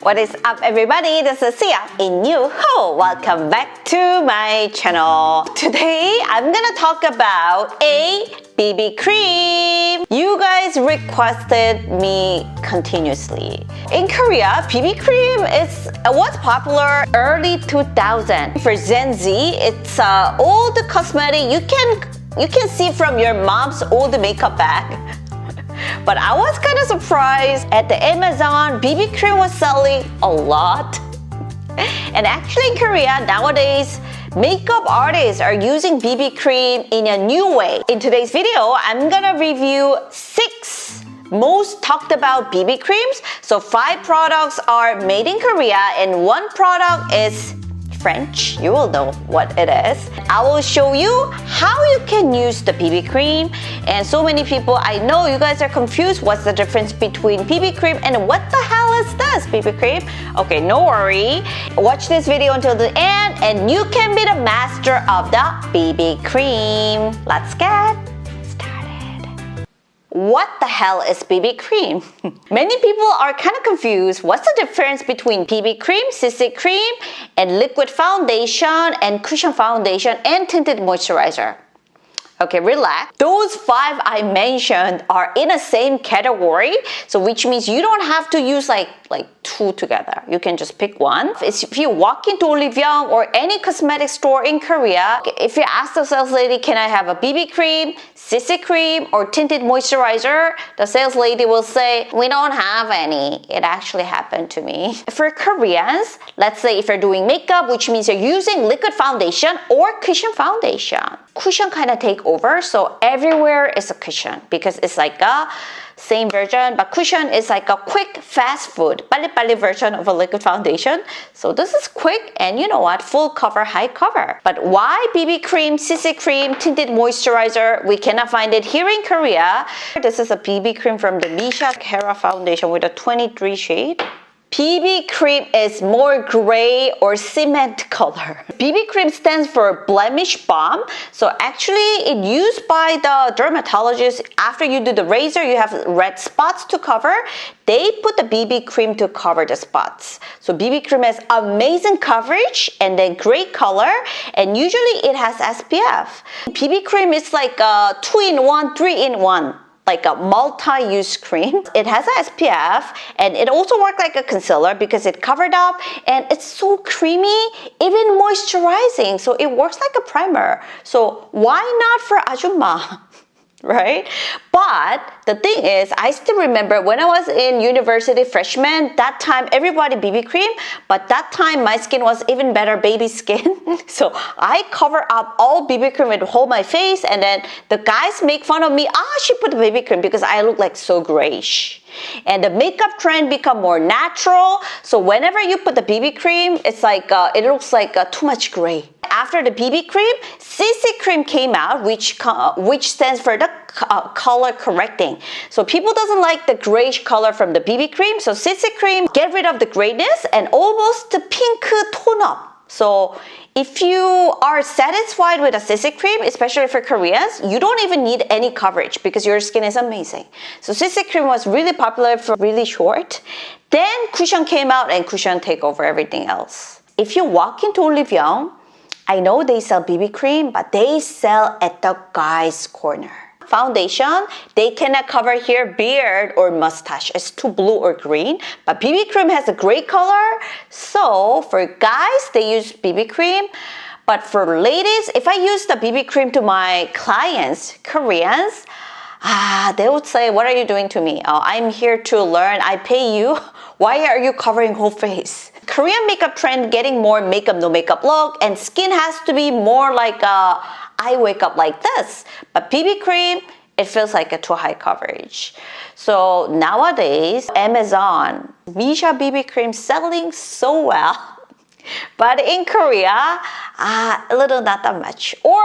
What is up, everybody? This is cyounginyou. Welcome back to my channel. Today, I'm gonna talk about a BB cream. You guys requested me continuously. In Korea, BB cream was popular early 2000. For Gen Z, it's old cosmetic. You can see from your mom's old makeup bag. But I was kind of surprised at the Amazon BB cream was selling a lot. And actually in Korea nowadays, makeup artists are using BB cream in a new way. In today's video, I'm gonna review 6 most talked about BB creams. So 5 products are made in Korea and 1 product is French. You will know what it is. I will show you how you can use the BB cream. And so many people, I know you guys are confused. What's the difference between BB cream and what the hell is this BB cream? Okay, no worry. Watch this video until the end and you can be the master of the BB cream. Let's get started. What the hell is BB cream? Many people are kind of confused. What's the difference between BB cream, CC cream, and liquid foundation, and cushion foundation, and tinted moisturizer? Okay, relax. Those 5 I mentioned are in the same category, so which means you don't have to use like 2 together. You can just pick one. If you walk into Young or any cosmetic store in Korea, if you ask the sales lady, can I have a BB cream, CC cream, or tinted moisturizer? The sales lady will say, we don't have any. It actually happened to me. For Koreans, let's say if you're doing makeup, which means you're using liquid foundation or cushion foundation. Cushion kind of take over, so everywhere is a cushion because it's like a same version, but cushion is like a quick fast food 빨리빨리 version of a liquid foundation. So this is quick and you know what, full cover, high cover. But why BB cream, CC cream, tinted moisturizer? We cannot find it here in Korea. This is a BB cream from the MISSHA Hera foundation with a 23 shade. BB cream is more gray or cement color. BB cream stands for Blemish Balm. So actually it's used by the dermatologist. After you do the razor, you have red spots to cover. They put the BB cream to cover the spots. So BB cream has amazing coverage and then great color. And usually it has SPF. BB cream is like a 2-in-1, 3-in-1. Like a multi-use cream. It has a SPF and it also works like a concealer because it covered up and it's so creamy, even moisturizing. So it works like a primer. So why not for Ajumma? Right? But the thing is, I still remember when I was in university freshman, that time everybody BB cream, but that time my skin was even better, baby skin. So I cover up all BB cream with whole my face and then the guys make fun of me, she put the BB cream because I look like so grayish. And the makeup trend become more natural. So whenever you put the BB cream, it's like, it looks like too much gray. After the BB cream, CC cream came out, which stands for the color correcting. So people doesn't like the grayish color from the BB cream. So CC cream get rid of the grayness and almost the pink tone up. So if you are satisfied with a CC cream, especially for Koreans, you don't even need any coverage because your skin is amazing. So CC cream was really popular for really short. Then cushion came out and cushion take over everything else. If you walk into Young, I know they sell BB cream, but they sell at the guy's corner. Foundation, they cannot cover here beard or mustache. It's too blue or green. But BB cream has a great color. So for guys, they use BB cream. But for ladies, if I use the BB cream to my clients, Koreans, they would say, what are you doing to me? I'm here to learn. I pay you. Why are you covering whole face? Korean makeup trend getting more makeup, no makeup look, and skin has to be more like I wake up like this. But BB cream, it feels like a too high coverage. So nowadays, Amazon, MISSHA BB cream selling so well. But in Korea, a little not that much. Or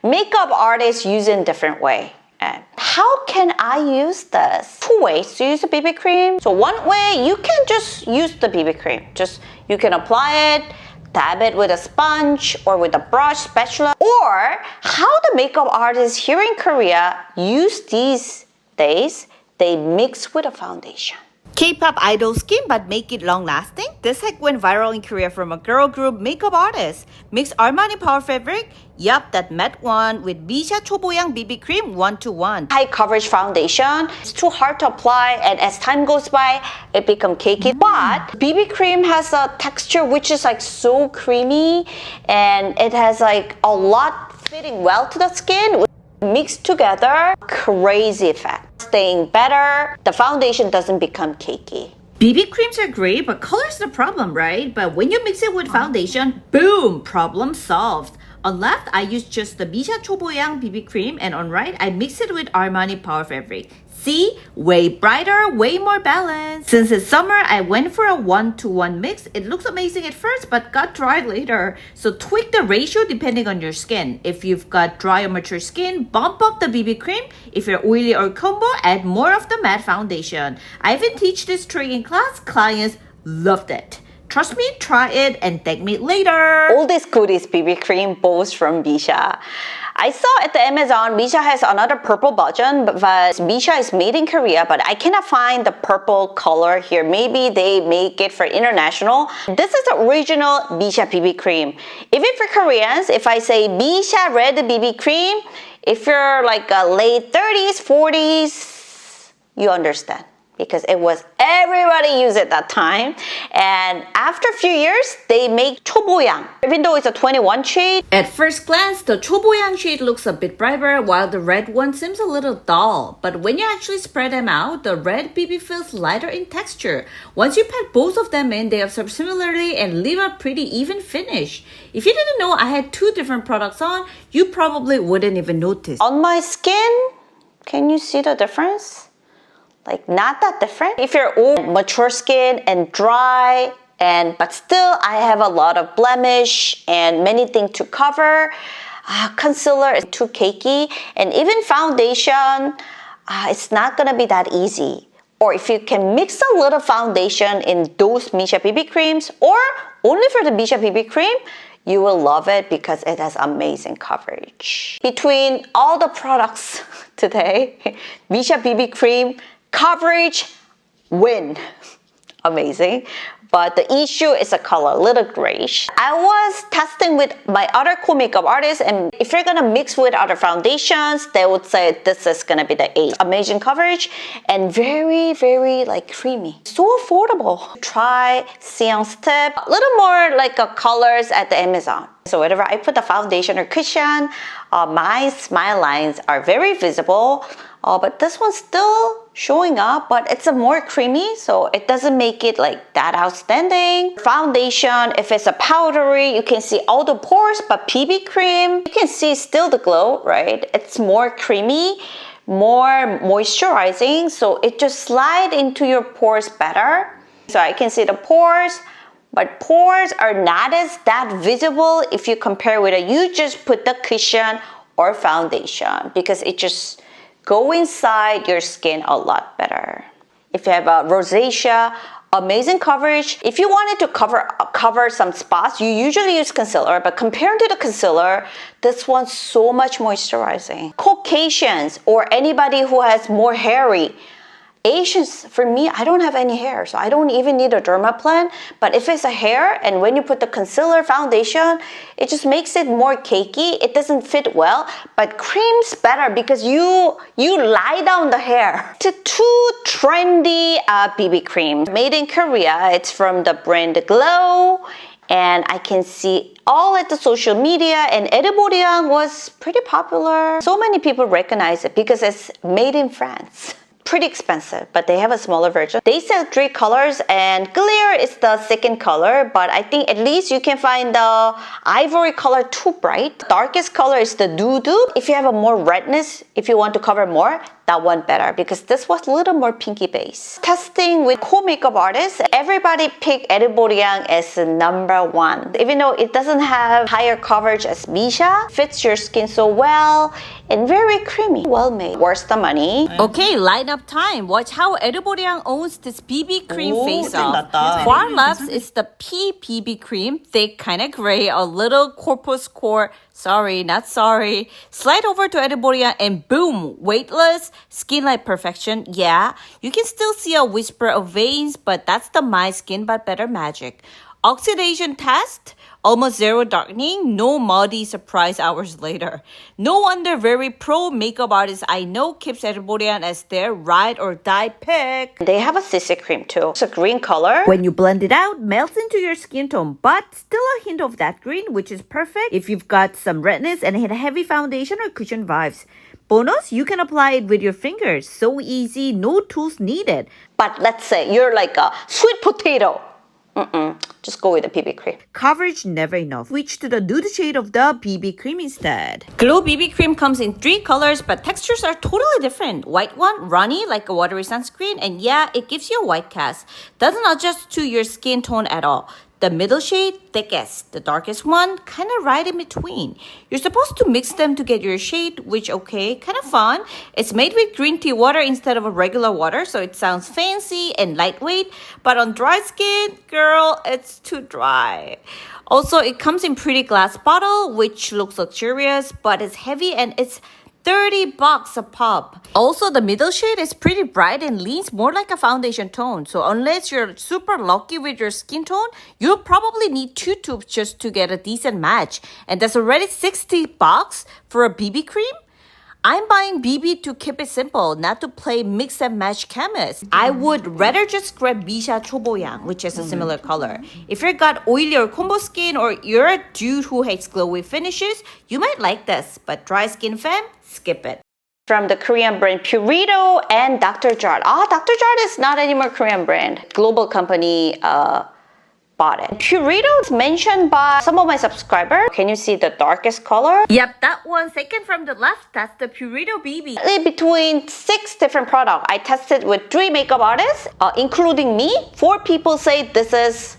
makeup artists use it in different way. And how can I use this? 2 ways to use a BB cream. So one way, you can just use the BB cream. You can apply it, dab it with a sponge or with a brush, spatula. Or how the makeup artists here in Korea use these days, they mix with a foundation. K-pop idol skin but make it long-lasting? This hack went viral in Korea from a girl group makeup artist. Mix Armani Power Fabric, yup, that matte one, with MISSHA Choboyang BB Cream 1-to-1. High coverage foundation. It's too hard to apply, and as time goes by, it becomes cakey. But BB cream has a texture which is like so creamy, and it has like a lot fitting well to the skin. Mixed together, crazy effect. Staying better, the foundation doesn't become cakey. BB creams are great, but color's the problem, right? But when you mix it with foundation, boom, problem solved. On left, I use just the MISSHA Choboyang BB cream, and on right, I mix it with Armani Power Fabric. See? Way brighter, way more balanced. Since it's summer, I went for a 1-to-1 mix. It looks amazing at first, but got dry later. So tweak the ratio depending on your skin. If you've got dry or mature skin, bump up the BB cream. If you're oily or combo, add more of the matte foundation. I even teach this trick in class. Clients loved it. Trust me, try it and thank me later. All these goodies BB cream, both from MISSHA. I saw at the Amazon, MISSHA has another purple version, but MISSHA is made in Korea, but I cannot find the purple color here. Maybe they make it for international. This is the original MISSHA BB cream. Even for Koreans, if I say MISSHA red BB cream, if you're like a late 30s, 40s, you understand. Because it was everybody used it that time, and after a few years they make Choboyang, even though it's a 21 shade. At first glance, the Choboyang shade looks a bit brighter while the red one seems a little dull, but when you actually spread them out, the red BB feels lighter in texture. Once you pat both of them in, they absorb similarly and leave a pretty even finish. If you didn't know I had two different products on, you probably wouldn't even notice. On my skin, can you see the difference? Like not that different. If you're old, mature skin and dry, but still I have a lot of blemish and many things to cover, concealer is too cakey, and even foundation, it's not gonna be that easy. Or if you can mix a little foundation in those MISSHA BB creams, or only for the MISSHA BB cream, you will love it because it has amazing coverage. Between all the products today, MISSHA BB cream, coverage, win. Amazing. But the issue is the color, a little grayish. I was testing with my other cool makeup artists, and if you're gonna mix with other foundations, they would say this is gonna be the 8. Amazing coverage and very, very like creamy. So affordable. Try Seoul's tip. A little more like colors at the Amazon. So whenever I put the foundation or cushion, my smile lines are very visible. But this one's still showing up, but it's a more creamy, so it doesn't make it like that outstanding. Foundation, if it's a powdery, you can see all the pores, but BB cream, you can see still the glow, right? It's more creamy, more moisturizing, so it just slides into your pores better. So I can see the pores, but pores are not as that visible if you compare with you just put the cushion or foundation, because it just go inside your skin a lot better. If you have a rosacea, amazing coverage. If you wanted to cover some spots, you usually use concealer, but compared to the concealer, this one's so much moisturizing. Caucasians or anybody who has more hairy, Asians, for me, I don't have any hair, so I don't even need a dermaplane. But if it's a hair, and when you put the concealer foundation, it just makes it more cakey. It doesn't fit well, but cream's better because you lie down the hair. It's a too trendy BB cream. Made in Korea, it's from the brand Glow, and I can see all at the social media, and Erborian was pretty popular. So many people recognize it because it's made in France. Pretty expensive, but they have a smaller version. They sell 3 colors, and Clair is the second color, but I think at least you can find the ivory color too bright. Darkest color is the Doo-Doo. If you have a more redness, if you want to cover more, that one better, because this was a little more pinky base. Testing with co-makeup artists, everybody picked Erborian as number 1. Even though it doesn't have higher coverage as MISSHA, fits your skin so well, and very creamy. Well made. Worth the money. Okay, lineup time. Watch how Erborian owns this BB cream face-off. Far left is the P BB cream, thick, kind of gray, a little corpus core. Sorry, not sorry. Slide over to Erborian and boom, weightless. Skin like perfection. Yeah, you can still see a whisper of veins, but that's the my skin but better magic. Oxidation test, almost zero darkening, no muddy surprise hours later. No wonder very pro makeup artists I know keeps Erborian as their ride or die pick. They have a CC cream too. It's a green color. When you blend it out, melts into your skin tone, but still a hint of that green, which is perfect if you've got some redness and hit heavy foundation or cushion vibes. Bonus, you can apply it with your fingers. So easy, no tools needed. But let's say you're like a sweet potato. Just go with the BB cream. Coverage never enough. Switch to the nude shade of the BB cream instead. Glow BB cream comes in 3 colors, but textures are totally different. White one, runny like a watery sunscreen, and yeah, it gives you a white cast. Doesn't adjust to your skin tone at all. The middle shade, thickest. The darkest one, kind of right in between. You're supposed to mix them to get your shade, which okay, kind of fun. It's made with green tea water instead of a regular water, so it sounds fancy and lightweight. But on dry skin, girl, it's too dry. Also, it comes in pretty glass bottle, which looks luxurious, but it's heavy and it's $30 a pop. Also, the middle shade is pretty bright and leans more like a foundation tone. So unless you're super lucky with your skin tone, you'll probably need 2 tubes just to get a decent match. And that's already $60 for a BB cream? I'm buying BB to keep it simple, not to play mix and match chemist. I would rather just grab MISSHA Choboyang, which is a similar color. If you've got oily or combo skin, or you're a dude who hates glowy finishes, you might like this. But dry skin fam, skip it. From the Korean brand Purito and Dr. Jart. Dr. Jart is not anymore Korean brand. Global company bought it. Purito is mentioned by some of my subscribers. Can you see the darkest color? Yep, that one second from the left, that's the Purito BB. In between 6 different products. I tested with 3 makeup artists, including me. 4 people say this is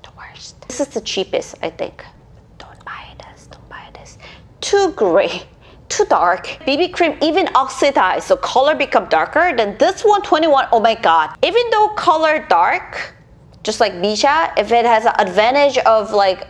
the worst. This is the cheapest, I think. Don't buy this, don't buy this. Too gray. Too dark. BB cream even oxidize, so color become darker. Then this one, 21, oh my god. Even though color dark, just like MISSHA, if it has an advantage of like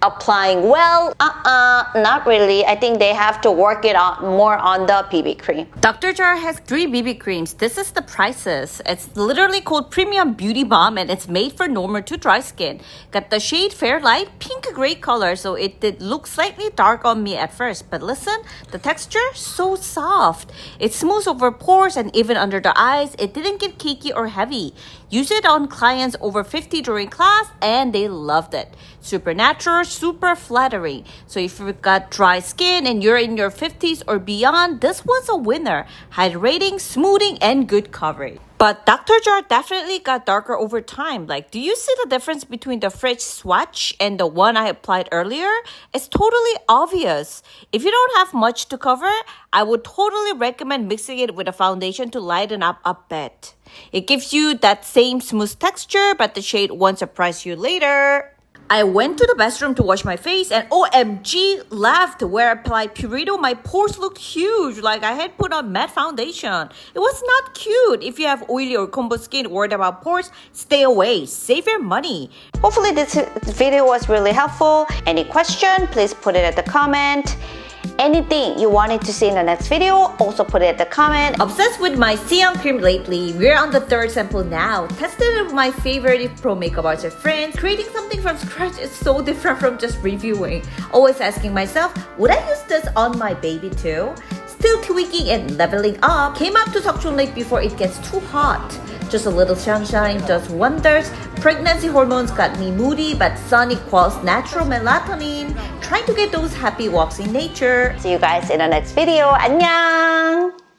applying well, not really. I think they have to work it out more on the BB cream. Dr. Jar has 3 BB creams. This is the prices. It's literally called Premium Beauty Balm and it's made for normal to dry skin. Got the shade Fair Light, pink gray color, so it did look slightly dark on me at first. But listen, the texture, so soft. It smooths over pores and even under the eyes. It didn't get cakey or heavy. Use it on clients over 50 during class and they loved it. Super natural, super flattering. So if you've got dry skin and you're in your 50s or beyond, this one's a winner. Hydrating, smoothing, and good coverage. But Dr. Jar definitely got darker over time. Like, do you see the difference between the fresh swatch and the one I applied earlier? It's totally obvious. If you don't have much to cover, I would totally recommend mixing it with a foundation to lighten up a bit. It gives you that same smooth texture, but the shade won't surprise you later. I went to the bathroom to wash my face and OMG laughed where I applied Purito. My pores looked huge, like I had put on matte foundation. It was not cute. If you have oily or combo skin worried about pores, stay away. Save your money. Hopefully this video was really helpful. Any question, please put it at the comment. Anything you wanted to see in the next video, also put it at the comment. Obsessed with my Seoul cream lately. We're on the 3rd sample now. Tested it with my favorite pro makeup artist friends. Creating something from scratch is so different from just reviewing. Always asking myself, would I use this on my baby too? Still tweaking and leveling up. Came up to Seoul Lake before it gets too hot. Just a little sunshine does wonders. Pregnancy hormones got me moody, but sun equals natural melatonin. Trying to get those happy walks in nature. See you guys in the next video. 안녕!